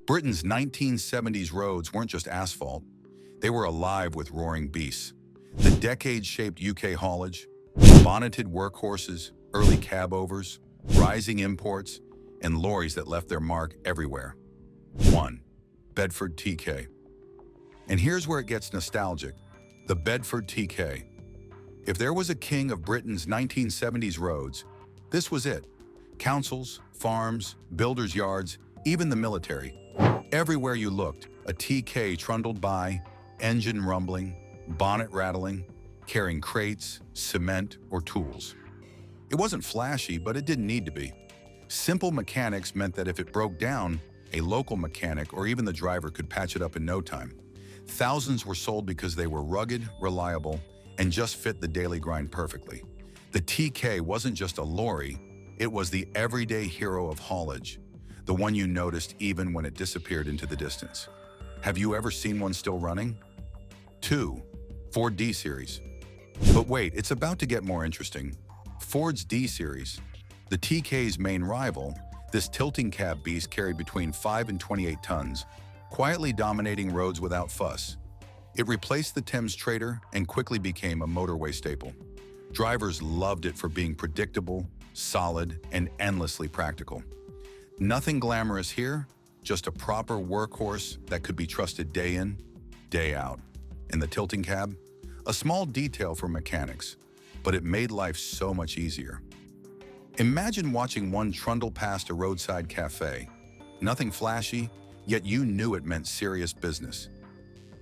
Britain's 1970s roads weren't just asphalt, they were alive with roaring beasts. The decade-shaped UK haulage, bonneted workhorses, early cab-overs, rising imports, and lorries that left their mark everywhere. 1. Bedford TK. And here's where it gets nostalgic. The Bedford TK. If there was a king of Britain's 1970s roads, this was it. Councils, farms, builders' yards, even the military. Everywhere you looked, a TK trundled by, engine rumbling, bonnet rattling, carrying crates, cement, or tools. It wasn't flashy, but it didn't need to be. Simple mechanics meant that if it broke down, a local mechanic or even the driver could patch it up in no time. Thousands were sold because they were rugged, reliable, and just fit the daily grind perfectly. The TK wasn't just a lorry, it was the everyday hero of haulage, the one you noticed even when it disappeared into the distance. Have you ever seen one still running? 2. Ford D-Series. But wait, it's about to get more interesting. Ford's D-Series, the TK's main rival, this tilting cab beast carried between 5 and 28 tons, quietly dominating roads without fuss. It replaced the Thames Trader and quickly became a motorway staple. Drivers loved it for being predictable, solid, and endlessly practical. Nothing glamorous here, just a proper workhorse that could be trusted day in, day out. And the tilting cab? A small detail for mechanics, but it made life so much easier. Imagine watching one trundle past a roadside cafe. Nothing flashy, yet you knew it meant serious business.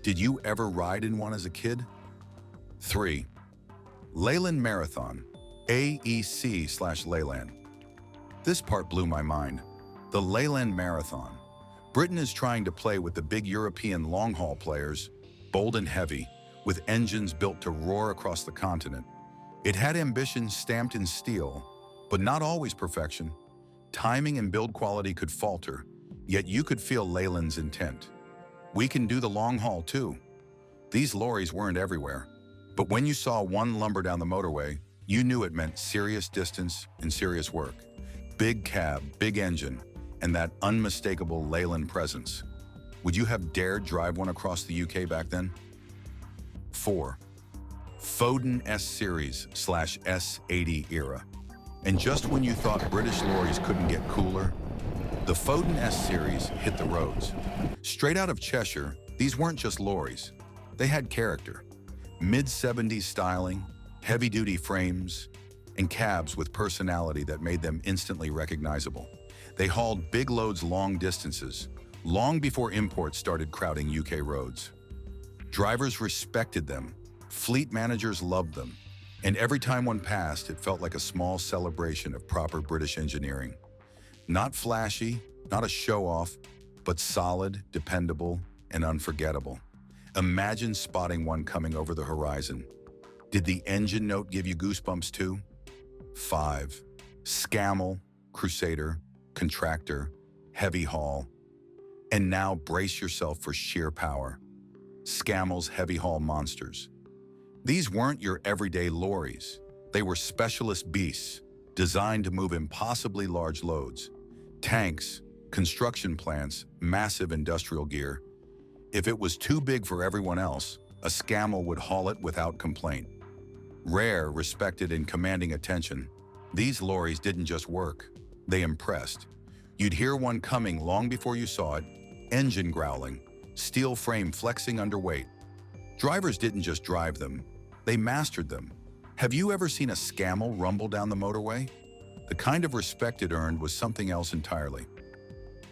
Did you ever ride in one as a kid? 3. Leyland Marathon, AEC/Leyland. This part blew my mind. The Leyland Marathon. Britain is trying to play with the big European long-haul players, bold and heavy, with engines built to roar across the continent. It had ambitions stamped in steel, but not always perfection. Timing and build quality could falter, yet you could feel Leyland's intent. We can do the long haul too. These lorries weren't everywhere, but when you saw one lumber down the motorway, you knew it meant serious distance and serious work. Big cab, big engine, and that unmistakable Leyland presence. Would you have dared drive one across the UK back then? 4. Foden S-Series/S80 era. And just when you thought British lorries couldn't get cooler, the Foden S-Series hit the roads. Straight out of Cheshire, these weren't just lorries. They had character. Mid-70s styling, heavy-duty frames, and cabs with personality that made them instantly recognizable. They hauled big loads long distances, long before imports started crowding UK roads. Drivers respected them, fleet managers loved them, and every time one passed, it felt like a small celebration of proper British engineering. Not flashy, not a show-off, but solid, dependable, and unforgettable. Imagine spotting one coming over the horizon. Did the engine note give you goosebumps too? 5. Scamel, Crusader, Contractor, Heavy Haul. And now brace yourself for sheer power. Scamel's heavy haul monsters. These weren't your everyday lorries. They were specialist beasts, designed to move impossibly large loads. Tanks, construction plants, massive industrial gear. If it was too big for everyone else, a Scamel would haul it without complaint. Rare, respected, and commanding attention, these lorries didn't just work, they impressed. You'd hear one coming long before you saw it, engine growling, steel frame flexing under weight. Drivers didn't just drive them, they mastered them. Have you ever seen a Scamel rumble down the motorway? The kind of respect it earned was something else entirely.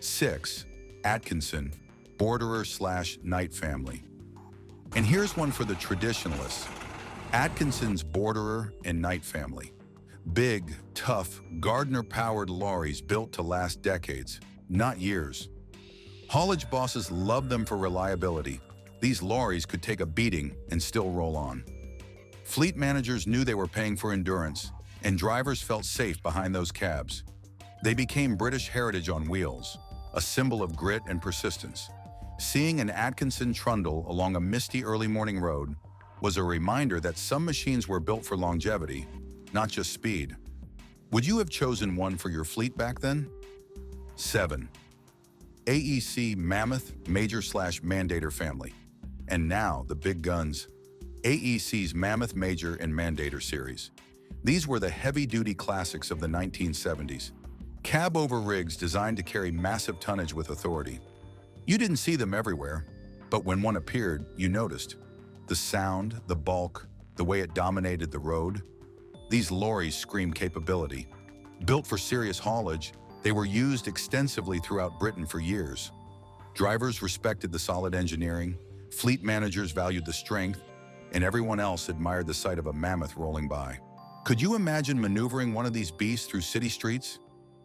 6. Atkinson, Borderer/Knight family. And here's one for the traditionalists. Atkinson's Borderer and Knight family. Big, tough, Gardner-powered lorries built to last decades, not years. Haulage bosses loved them for reliability. These lorries could take a beating and still roll on. Fleet managers knew they were paying for endurance, and drivers felt safe behind those cabs. They became British heritage on wheels, a symbol of grit and persistence. Seeing an Atkinson trundle along a misty early morning road was a reminder that some machines were built for longevity, not just speed. Would you have chosen one for your fleet back then? 7. AEC Mammoth Major/Mandator family. And now, the big guns, AEC's Mammoth Major and Mandator series. These were the heavy-duty classics of the 1970s. Cab-over rigs designed to carry massive tonnage with authority. You didn't see them everywhere, but when one appeared, you noticed. The sound, the bulk, the way it dominated the road. These lorries scream capability. Built for serious haulage, they were used extensively throughout Britain for years. Drivers respected the solid engineering, fleet managers valued the strength, and everyone else admired the sight of a mammoth rolling by. Could you imagine maneuvering one of these beasts through city streets?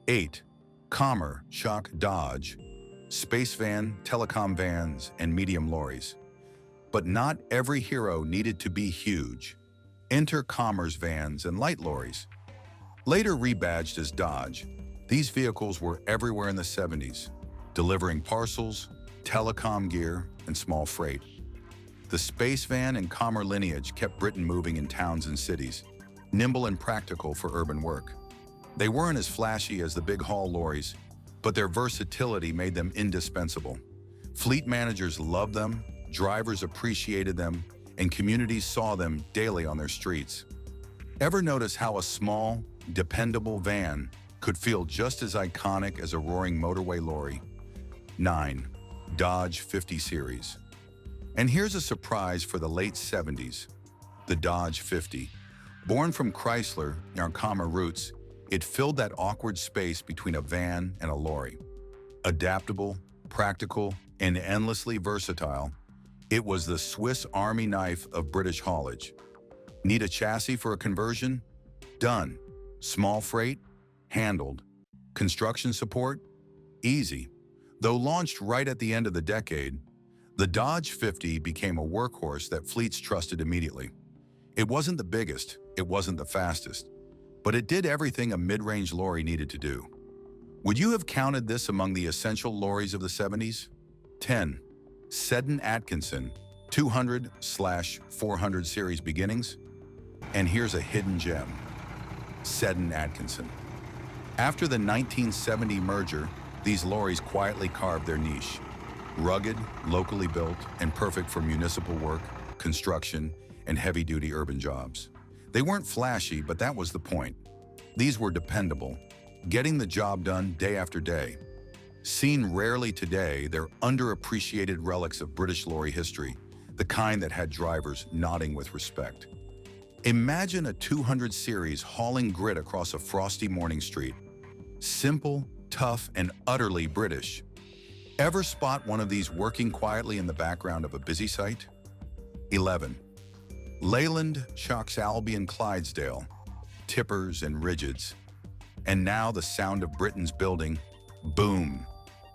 8. Commer, Shock, Dodge, space van, telecom vans, and medium lorries. But not every hero needed to be huge. Enter Commer's vans and light lorries. Later rebadged as Dodge, these vehicles were everywhere in the 70s, delivering parcels, telecom gear, and small freight. The space van and Commer lineage kept Britain moving in towns and cities, nimble and practical for urban work. They weren't as flashy as the big haul lorries, but their versatility made them indispensable. Fleet managers loved them, drivers appreciated them, and communities saw them daily on their streets. Ever notice how a small, dependable van could feel just as iconic as a roaring motorway lorry? 9. Dodge 50 Series. And here's a surprise for the late 70s. The Dodge 50. Born from Chrysler in our Commer roots, it filled that awkward space between a van and a lorry. Adaptable, practical, and endlessly versatile, it was the Swiss Army knife of British haulage. Need a chassis for a conversion? Done. Small freight? Handled. Construction support? Easy. Though launched right at the end of the decade, the Dodge 50 became a workhorse that fleets trusted immediately. It wasn't the biggest, it wasn't the fastest, but it did everything a mid-range lorry needed to do. Would you have counted this among the essential lorries of the 70s? 10. Seddon Atkinson 200/400 series beginnings. And here's a hidden gem. Seddon Atkinson. After the 1970 merger, these lorries quietly carved their niche. Rugged, locally built, and perfect for municipal work, construction, and heavy-duty urban jobs. They weren't flashy, but that was the point. These were dependable, getting the job done day after day. Seen rarely today, they're underappreciated relics of British lorry history, the kind that had drivers nodding with respect. Imagine a 200 series hauling grit across a frosty morning street. Simple, tough, and utterly British. Ever spot one of these working quietly in the background of a busy site? 11. Leyland shocks Albion Clydesdale, tippers and rigids. And now the sound of Britain's building, boom,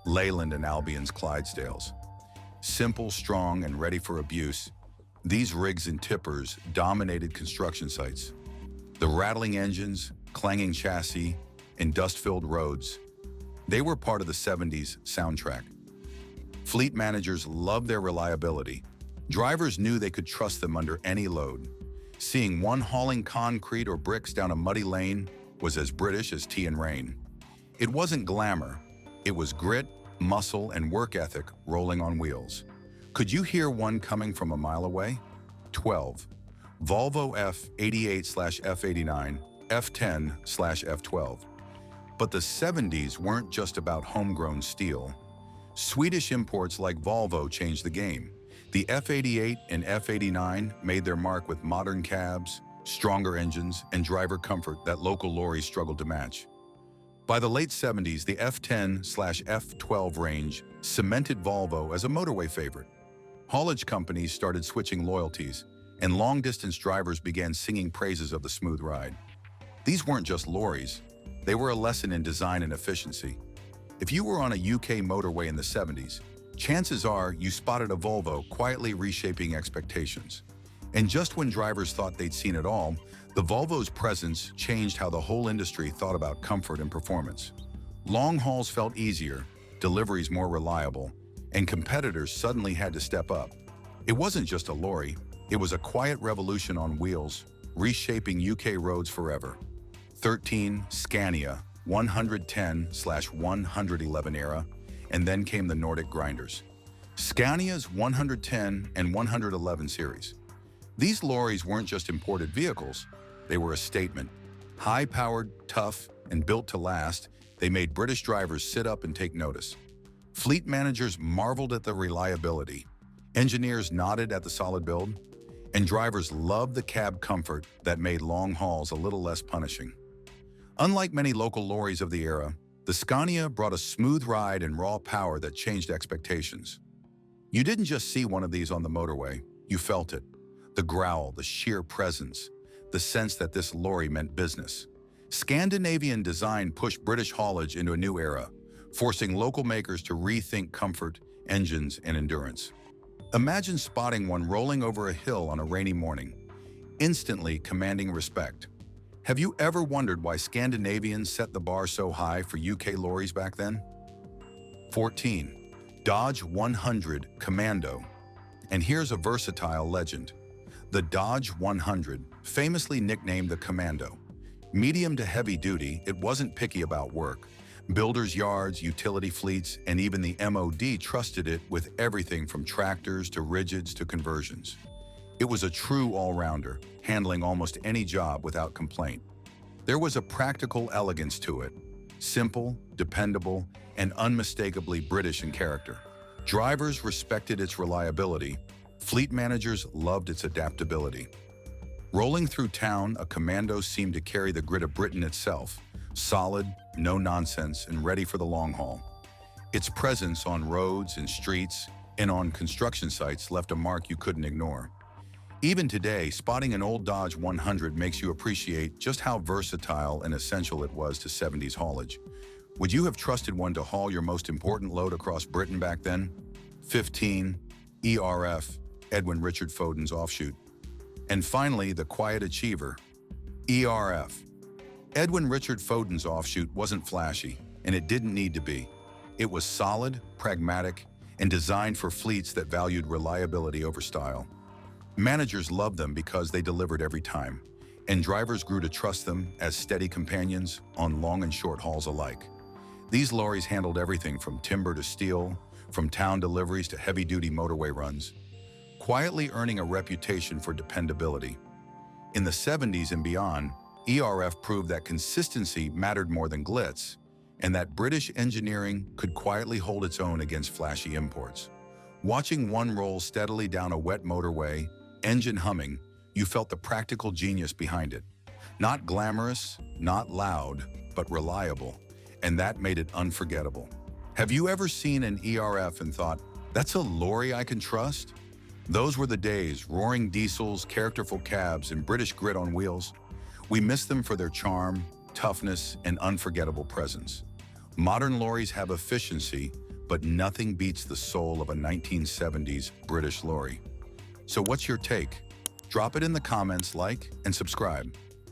Leyland and Albion's Clydesdales. Simple, strong, and ready for abuse, these rigs and tippers dominated construction sites. The rattling engines, clanging chassis, and dust-filled roads, they were part of the 70s soundtrack. Fleet managers loved their reliability. Drivers knew they could trust them under any load. Seeing one hauling concrete or bricks down a muddy lane was as British as tea and rain. It wasn't glamour. It was grit, muscle, and work ethic rolling on wheels. Could you hear one coming from a mile away? 12. Volvo F88/F89, F10/F12. But the 70s weren't just about homegrown steel. Swedish imports like Volvo changed the game. The F88 and F89 made their mark with modern cabs, stronger engines, and driver comfort that local lorries struggled to match. By the late 70s, the F10/F12 range cemented Volvo as a motorway favorite. Haulage companies started switching loyalties, and long-distance drivers began singing praises of the smooth ride. These weren't just lorries. They were a lesson in design and efficiency. If you were on a UK motorway in the 70s, chances are you spotted a Volvo quietly reshaping expectations. And just when drivers thought they'd seen it all, the Volvo's presence changed how the whole industry thought about comfort and performance. Long hauls felt easier, deliveries more reliable, and competitors suddenly had to step up. It wasn't just a lorry, it was a quiet revolution on wheels, reshaping UK roads forever. 13. Scania 110/111 era. and then came the Nordic grinders. Scania's 110 and 111 series. These lorries weren't just imported vehicles, they were a statement. High-powered, tough, and built to last, they made British drivers sit up and take notice. Fleet managers marveled at the reliability. Engineers nodded at the solid build, and drivers loved the cab comfort that made long hauls a little less punishing. Unlike many local lorries of the era, the Scania brought a smooth ride and raw power that changed expectations. You didn't just see one of these on the motorway, you felt it. The growl, the sheer presence, the sense that this lorry meant business. Scandinavian design pushed British haulage into a new era, forcing local makers to rethink comfort, engines, and endurance. Imagine spotting one rolling over a hill on a rainy morning, instantly commanding respect. Have you ever wondered why Scandinavians set the bar so high for UK lorries back then? 14. Dodge 100 Commando. And here's a versatile legend. The Dodge 100, famously nicknamed the Commando. Medium to heavy duty, it wasn't picky about work. Builders' yards, utility fleets, and even the MOD trusted it with everything from tractors to rigids to conversions. It was a true all-rounder, handling almost any job without complaint. There was a practical elegance to it, simple, dependable, and unmistakably British in character. Drivers respected its reliability. Fleet managers loved its adaptability. Rolling through town, a Commando seemed to carry the grit of Britain itself, solid, no nonsense, and ready for the long haul. Its presence on roads and streets and on construction sites left a mark you couldn't ignore. Even today, spotting an old Dodge 100 makes you appreciate just how versatile and essential it was to 70s haulage. Would you have trusted one to haul your most important load across Britain back then? 15. ERF, Edwin Richard Foden's offshoot. And finally, the quiet achiever, ERF. Edwin Richard Foden's offshoot wasn't flashy, and it didn't need to be. It was solid, pragmatic, and designed for fleets that valued reliability over style. Managers loved them because they delivered every time, and drivers grew to trust them as steady companions on long and short hauls alike. These lorries handled everything from timber to steel, from town deliveries to heavy-duty motorway runs, quietly earning a reputation for dependability. In the 70s and beyond, ERF proved that consistency mattered more than glitz, and that British engineering could quietly hold its own against flashy imports. Watching one roll steadily down a wet motorway, engine humming, you felt the practical genius behind it. Not glamorous, not loud, but reliable, and that made it unforgettable. Have you ever seen an ERF and thought, that's a lorry I can trust? Those were the days, roaring diesels, characterful cabs, and British grit on wheels. We miss them for their charm, toughness, and unforgettable presence. Modern lorries have efficiency, but nothing beats the soul of a 1970s British lorry. So what's your take? Drop it in the comments, like, and subscribe.